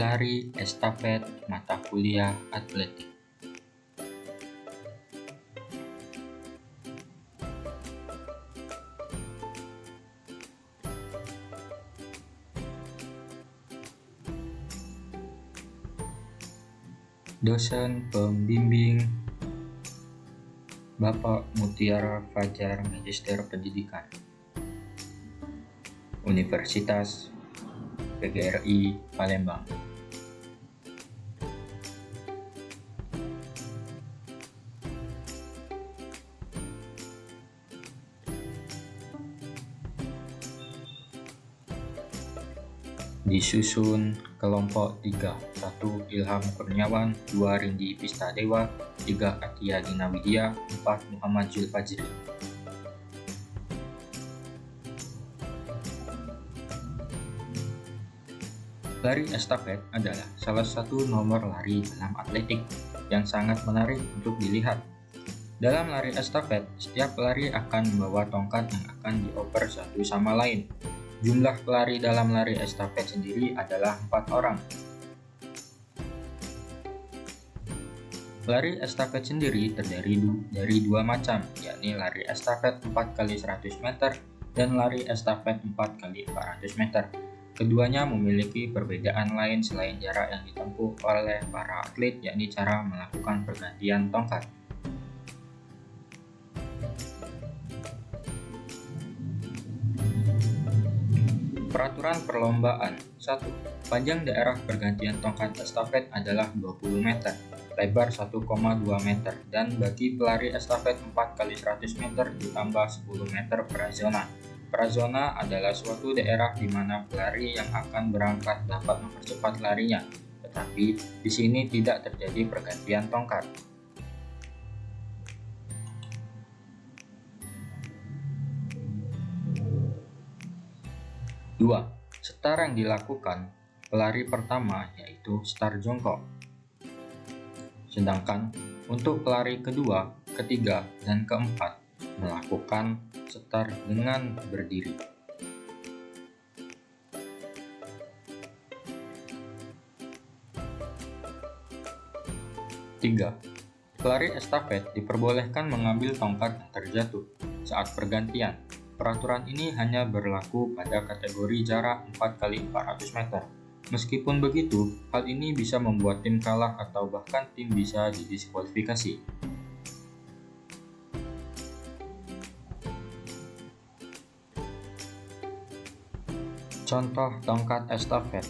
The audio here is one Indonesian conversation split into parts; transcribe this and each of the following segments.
Lari estafet mata kuliah atletik. Dosen pembimbing Bapak Mutiara Fajar, Magister Pendidikan, Universitas PGRI Palembang. Disusun kelompok 3, 1 Ilham Kurniawan, 2 Rindi Pistadewa, 3 Atia Dina Widya, 4 Muhammad Zulfajri. Lari estafet adalah salah satu nomor lari dalam atletik yang sangat menarik untuk dilihat. Dalam lari estafet, setiap pelari akan membawa tongkat yang akan dioper satu sama lain. Jumlah pelari dalam lari estafet sendiri adalah 4 orang. Lari estafet sendiri terdiri dari dua macam, yakni lari estafet 4x100 meter dan lari estafet 4x400 meter. Keduanya memiliki perbedaan lain selain jarak yang ditempuh oleh para atlet, yakni cara melakukan pergantian tongkat. Peraturan perlombaan. 1. Panjang daerah pergantian tongkat estafet adalah 20 meter, lebar 1,2 meter, dan bagi pelari estafet 4x100 meter ditambah 10 meter per zona. Prazona adalah suatu daerah di mana pelari yang akan berangkat dapat mempercepat larinya, tetapi di sini tidak terjadi pergantian tongkat. 2. Start yang dilakukan pelari pertama yaitu start jongkok. Sedangkan untuk pelari kedua, ketiga, dan keempat melakukan start dengan berdiri. 3. Pelari estafet diperbolehkan mengambil tongkat yang terjatuh saat pergantian. Peraturan ini hanya berlaku pada kategori jarak 4x400 meter. Meskipun begitu, hal ini bisa membuat tim kalah atau bahkan tim bisa didiskualifikasi. Contoh tongkat estafet.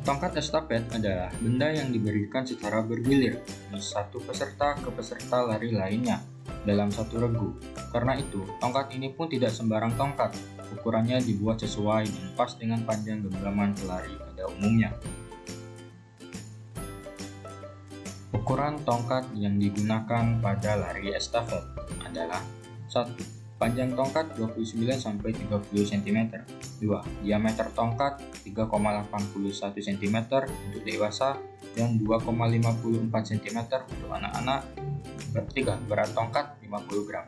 Tongkat estafet adalah benda yang diberikan secara bergilir dari satu peserta ke peserta lari lainnya dalam satu regu. Karena itu, tongkat ini pun tidak sembarang tongkat. Ukurannya dibuat sesuai dan pas dengan panjang genggaman pelari pada umumnya. Ukuran tongkat yang digunakan pada lari estafet adalah 1. Panjang tongkat 29-30 cm. 2. Diameter tongkat 3,81 cm untuk dewasa dan 2,54 cm untuk anak-anak. 3. Berat tongkat 50 gram.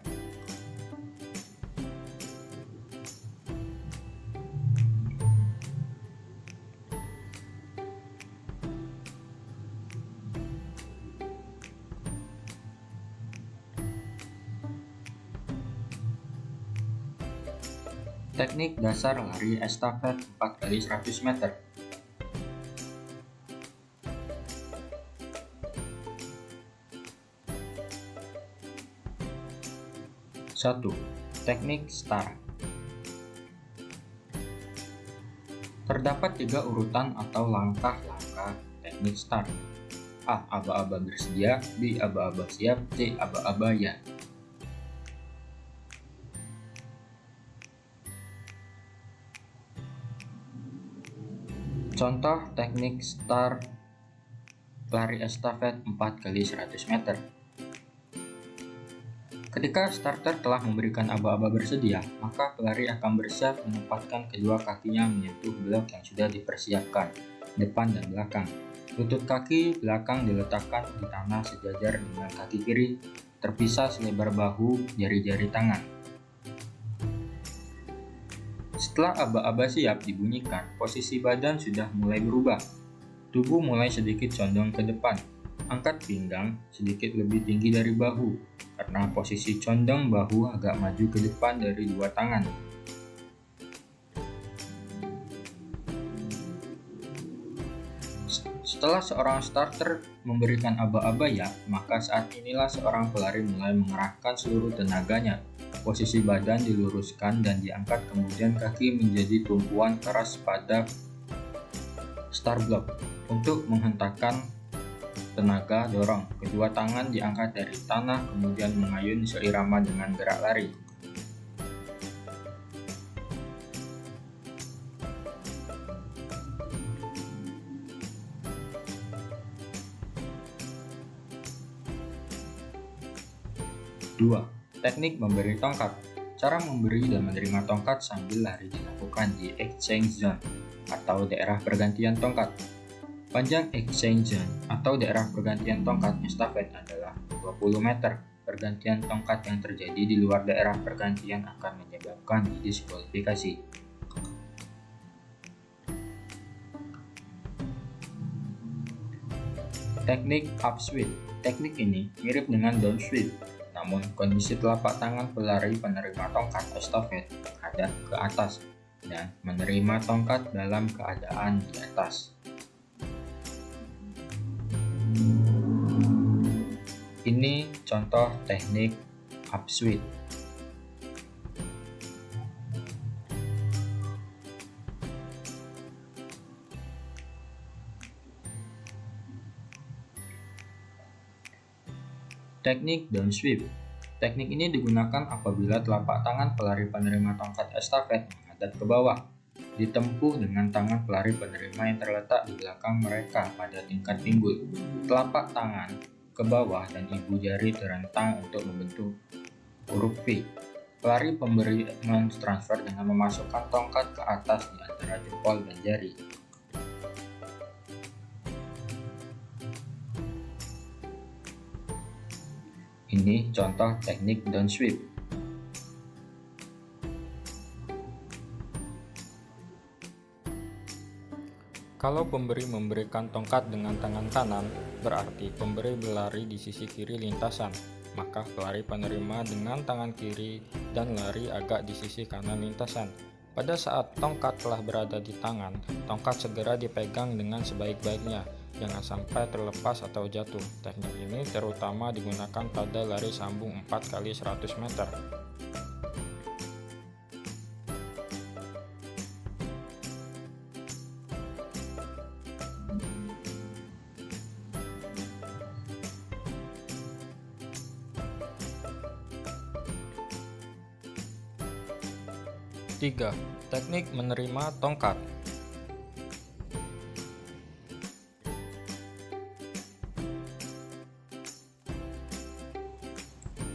Teknik dasar lari estafet 4x100 meter. 1. Teknik start. Terdapat 3 urutan atau langkah-langkah teknik start. A. Aba-aba bersedia, B. Aba-aba siap, C. Aba-aba ya. Contoh teknik start lari estafet 4x100 meter. Ketika starter telah memberikan aba-aba bersedia, maka pelari akan bersiap menempatkan kedua kakinya menyentuh blok yang sudah dipersiapkan, depan dan belakang. Lutut kaki belakang diletakkan di tanah sejajar dengan kaki kiri, terpisah selebar bahu jari-jari tangan. Setelah aba-aba siap dibunyikan, posisi badan sudah mulai berubah. Tubuh mulai sedikit condong ke depan. Angkat pinggang sedikit lebih tinggi dari bahu, karena posisi condong bahu agak maju ke depan dari dua tangan. Setelah seorang starter memberikan aba-aba ya, maka saat inilah seorang pelari mulai mengerahkan seluruh tenaganya. Posisi badan diluruskan dan diangkat, kemudian kaki menjadi tumpuan keras pada start block. Untuk menghentakkan tenaga dorong, kedua tangan diangkat dari tanah kemudian mengayun seirama dengan gerak lari. Dua, teknik memberi tongkat. Cara memberi dan menerima tongkat sambil lari dilakukan di exchange zone atau daerah pergantian tongkat. Panjang exchange zone atau daerah pergantian tongkat estafet adalah 20 meter. Pergantian tongkat yang terjadi di luar daerah pergantian akan menyebabkan didiskualifikasi. Teknik upsweep. Teknik ini mirip dengan downsweep. Namun, kondisi telapak tangan pelari penerima tongkat estafet menghadap ke atas dan menerima tongkat dalam keadaan di atas. Ini contoh teknik upsweep. Teknik downsweep. Teknik ini digunakan apabila telapak tangan pelari penerima tongkat estafet menghadap ke bawah, ditempuh dengan tangan pelari penerima yang terletak di belakang mereka pada tingkat pinggul. Telapak tangan ke bawah dan ibu jari terentang untuk membentuk huruf V. Pelari pemberi mentransfer dengan memasukkan tongkat ke atas di antara jempol dan jari. Ini contoh teknik downsweep. Kalau pemberi memberikan tongkat dengan tangan kanan, berarti pemberi berlari di sisi kiri lintasan, maka pelari penerima dengan tangan kiri dan lari agak di sisi kanan lintasan. Pada saat tongkat telah berada di tangan, tongkat segera dipegang dengan sebaik-baiknya. Jangan sampai terlepas atau jatuh. Teknik ini terutama digunakan pada lari sambung 4x100 meter. Tiga, teknik menerima tongkat.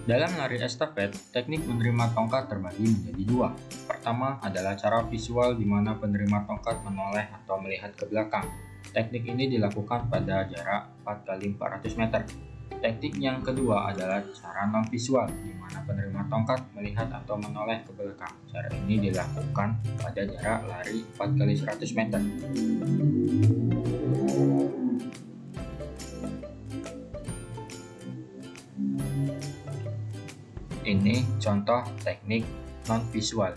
Dalam lari estafet, teknik menerima tongkat terbagi menjadi dua. Pertama adalah cara visual di mana penerima tongkat menoleh atau melihat ke belakang. Teknik ini dilakukan pada jarak 4x400 meter. Teknik yang kedua adalah cara non-visual di mana penerima tongkat melihat atau menoleh ke belakang. Cara ini dilakukan pada jarak lari 4x100 meter. Ini contoh teknik non-visual.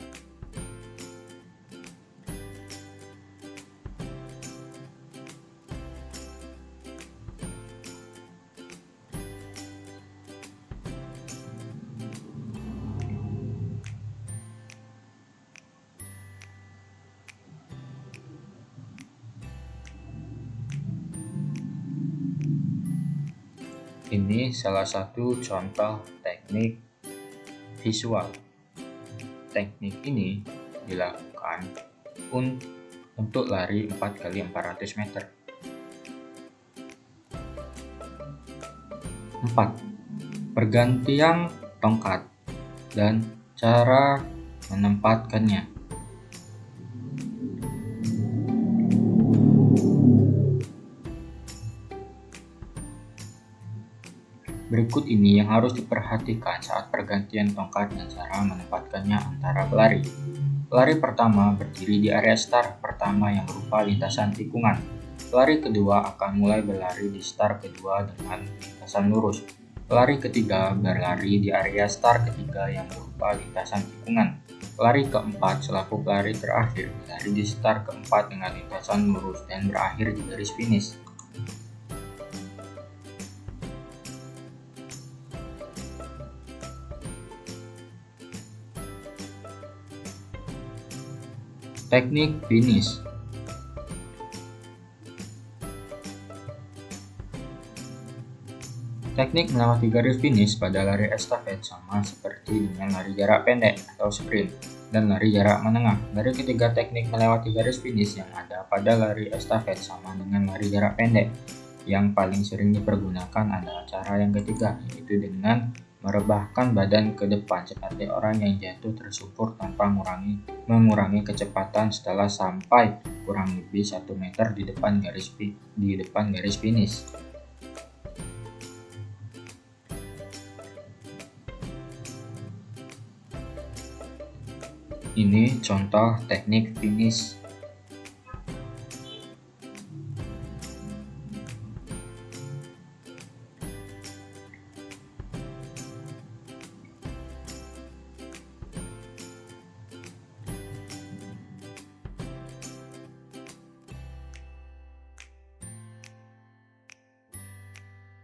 Ini salah satu contoh teknik visual. Teknik ini dilakukan untuk lari 4x400 meter. 4. Pergantian tongkat dan cara menempatkannya. Berikut ini yang harus diperhatikan saat pergantian tongkat dan cara menempatkannya antara pelari. Pelari pertama berdiri di area start pertama yang berupa lintasan tikungan. Pelari kedua akan mulai berlari di start kedua dengan lintasan lurus. Pelari ketiga berlari di area start ketiga yang berupa lintasan tikungan. Pelari keempat selaku pelari terakhir berlari di start keempat dengan lintasan lurus dan berakhir di garis finish. Teknik finish. Teknik melewati garis finish pada lari estafet sama seperti dengan lari jarak pendek atau sprint dan lari jarak menengah. Dari ketiga teknik melewati garis finish yang ada pada lari estafet sama dengan lari jarak pendek, yang paling sering dipergunakan adalah cara yang ketiga, yaitu dengan merebahkan badan ke depan seperti orang yang jatuh tersungkur tanpa mengurangi kecepatan setelah sampai kurang lebih 1 meter di depan garis finish. Ini contoh teknik finish.